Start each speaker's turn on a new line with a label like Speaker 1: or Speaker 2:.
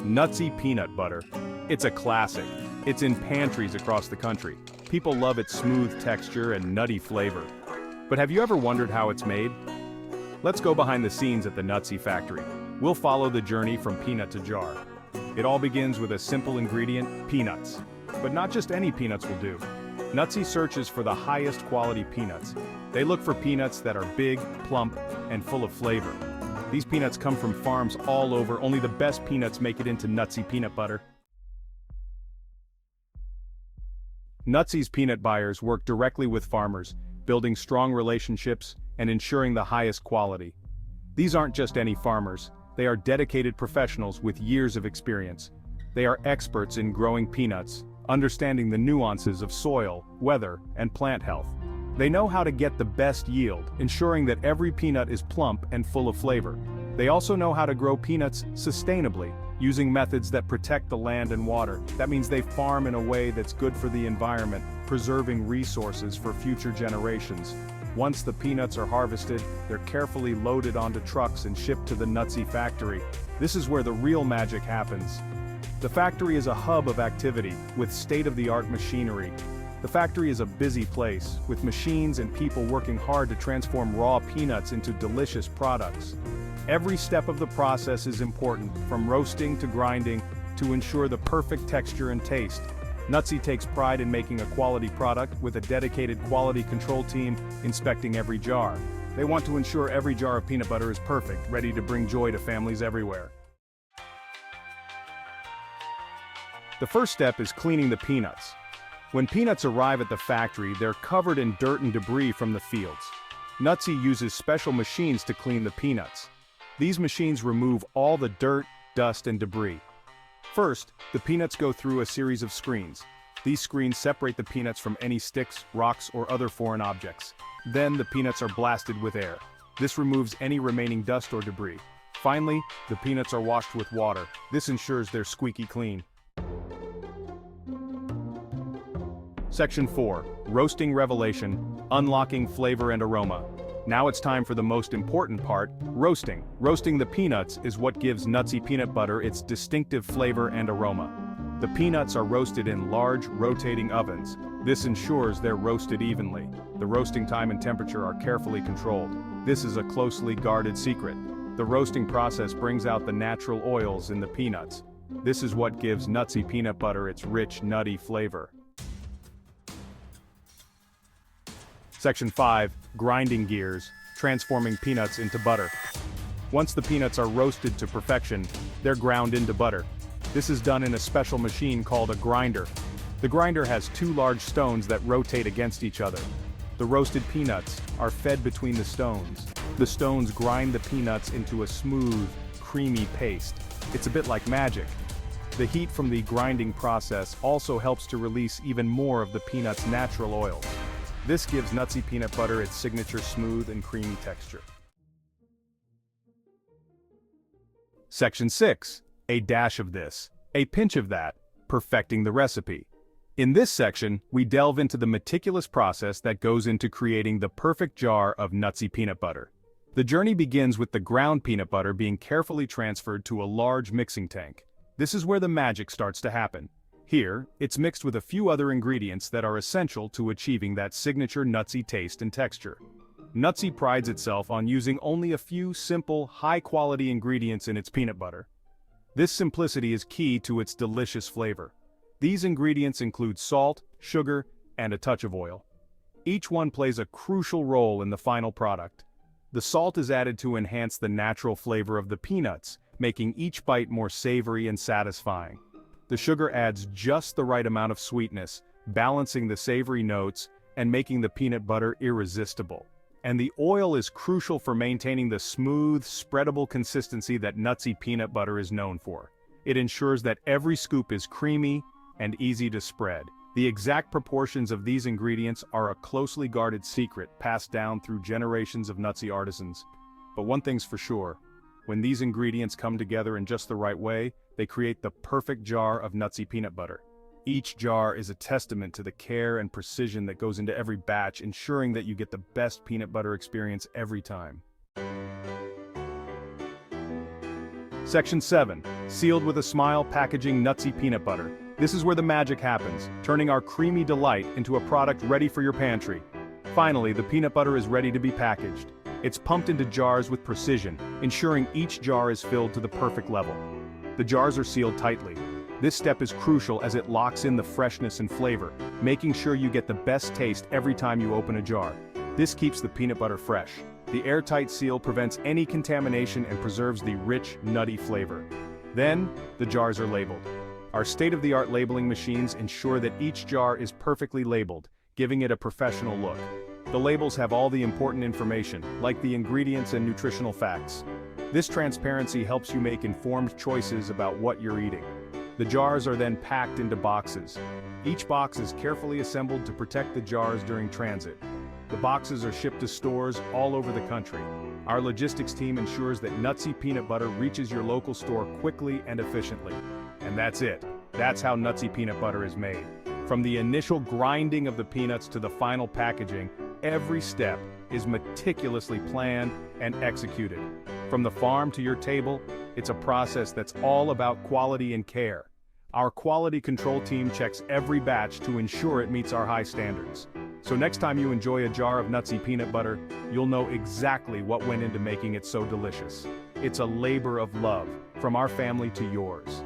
Speaker 1: Nutzy peanut butter. It's a classic. It's in pantries across the country. People love its smooth texture and nutty flavor. But have you ever wondered how it's made? Let's go behind the scenes at the Nutzy factory. We'll follow the journey from peanut to jar. It all begins with a simple ingredient, peanuts. But not just any peanuts will do. Nutzy searches for the highest quality peanuts. They look for peanuts that are big, plump, and full of flavor. These peanuts come from farms all over. Only the best peanuts make it into Nutzy peanut butter. Nutzy's peanut buyers work directly with farmers, building strong relationships and ensuring the highest quality. These aren't just any farmers, they are dedicated professionals with years of experience. They are experts in growing peanuts, understanding the nuances of soil, weather, and plant health. They know how to get the best yield, ensuring that every peanut is plump and full of flavor. They also know how to grow peanuts sustainably, using methods that protect the land and water. That means they farm in a way that's good for the environment, preserving resources for future generations. Once the peanuts are harvested, they're carefully loaded onto trucks and shipped to the Nutzy factory. This is where the real magic happens. The factory is a hub of activity, with state-of-the-art machinery. The factory is a busy place, with machines and people working hard to transform raw peanuts into delicious products. Every step of the process is important, from roasting to grinding, to ensure the perfect texture and taste. Nutzy takes pride in making a quality product, with a dedicated quality control team inspecting every jar. They want to ensure every jar of peanut butter is perfect, ready to bring joy to families everywhere. The first step is cleaning the peanuts. When peanuts arrive at the factory, they're covered in dirt and debris from the fields. Nutzy uses special machines to clean the peanuts. These machines remove all the dirt, dust, and debris. First, the peanuts go through a series of screens. These screens separate the peanuts from any sticks, rocks, or other foreign objects. Then the peanuts are blasted with air. This removes any remaining dust or debris. Finally, the peanuts are washed with water. This ensures they're squeaky clean. Section 4. Roasting Revelation, Unlocking Flavor and Aroma. Now it's time for the most important part, roasting. Roasting the peanuts is what gives Nutzy peanut butter its distinctive flavor and aroma. The peanuts are roasted in large, rotating ovens. This ensures they're roasted evenly. The roasting time and temperature are carefully controlled. This is a closely guarded secret. The roasting process brings out the natural oils in the peanuts. This is what gives Nutzy peanut butter its rich, nutty flavor. Section 5. Grinding gears, transforming peanuts into butter. Once the peanuts are roasted to perfection, they're ground into butter. This is done in a special machine called a grinder. The grinder has two large stones that rotate against each other. The roasted peanuts are fed between the stones. The stones grind the peanuts into a smooth, creamy paste. It's a bit like magic. The heat from the grinding process also helps to release even more of the peanut's natural oils. This gives Nutzy peanut butter its signature smooth and creamy texture. Section 6. A dash of this, a pinch of that, perfecting the recipe. In this section, we delve into the meticulous process that goes into creating the perfect jar of Nutzy peanut butter. The journey begins with the ground peanut butter being carefully transferred to a large mixing tank. This is where the magic starts to happen. Here, it's mixed with a few other ingredients that are essential to achieving that signature Nutzy taste and texture. Nutzy prides itself on using only a few simple, high-quality ingredients in its peanut butter. This simplicity is key to its delicious flavor. These ingredients include salt, sugar, and a touch of oil. Each one plays a crucial role in the final product. The salt is added to enhance the natural flavor of the peanuts, making each bite more savory and satisfying. The sugar adds just the right amount of sweetness, balancing the savory notes and making the peanut butter irresistible. And the oil is crucial for maintaining the smooth, spreadable consistency that Nutzy peanut butter is known for. It ensures that every scoop is creamy and easy to spread. The exact proportions of these ingredients are a closely guarded secret passed down through generations of Nutzy artisans. But one thing's for sure, when these ingredients come together in just the right way, they create the perfect jar of Nutzy peanut butter. Each jar is a testament to the care and precision that goes into every batch, ensuring that you get the best peanut butter experience every time. Section 7. Sealed with a smile, packaging Nutzy peanut butter. This is where the magic happens, turning our creamy delight into a product ready for your pantry. Finally, the peanut butter is ready to be packaged. It's pumped into jars with precision, ensuring each jar is filled to the perfect level. The jars are sealed tightly. This step is crucial as it locks in the freshness and flavor, making sure you get the best taste every time you open a jar. This keeps the peanut butter fresh. The airtight seal prevents any contamination and preserves the rich, nutty flavor. Then, the jars are labeled. Our state-of-the-art labeling machines ensure that each jar is perfectly labeled, giving it a professional look. The labels have all the important information, like the ingredients and nutritional facts. This transparency helps you make informed choices about what you're eating. The jars are then packed into boxes. Each box is carefully assembled to protect the jars during transit. The boxes are shipped to stores all over the country. Our logistics team ensures that Nutzy peanut butter reaches your local store quickly and efficiently. And that's it. That's how Nutzy peanut butter is made. From the initial grinding of the peanuts to the final packaging, every step is meticulously planned and executed. From the farm to your table, it's a process that's all about quality and care. Our quality control team checks every batch to ensure it meets our high standards. So next time you enjoy a jar of Nutzy peanut butter, you'll know exactly what went into making it so delicious. It's a labor of love, from our family to yours.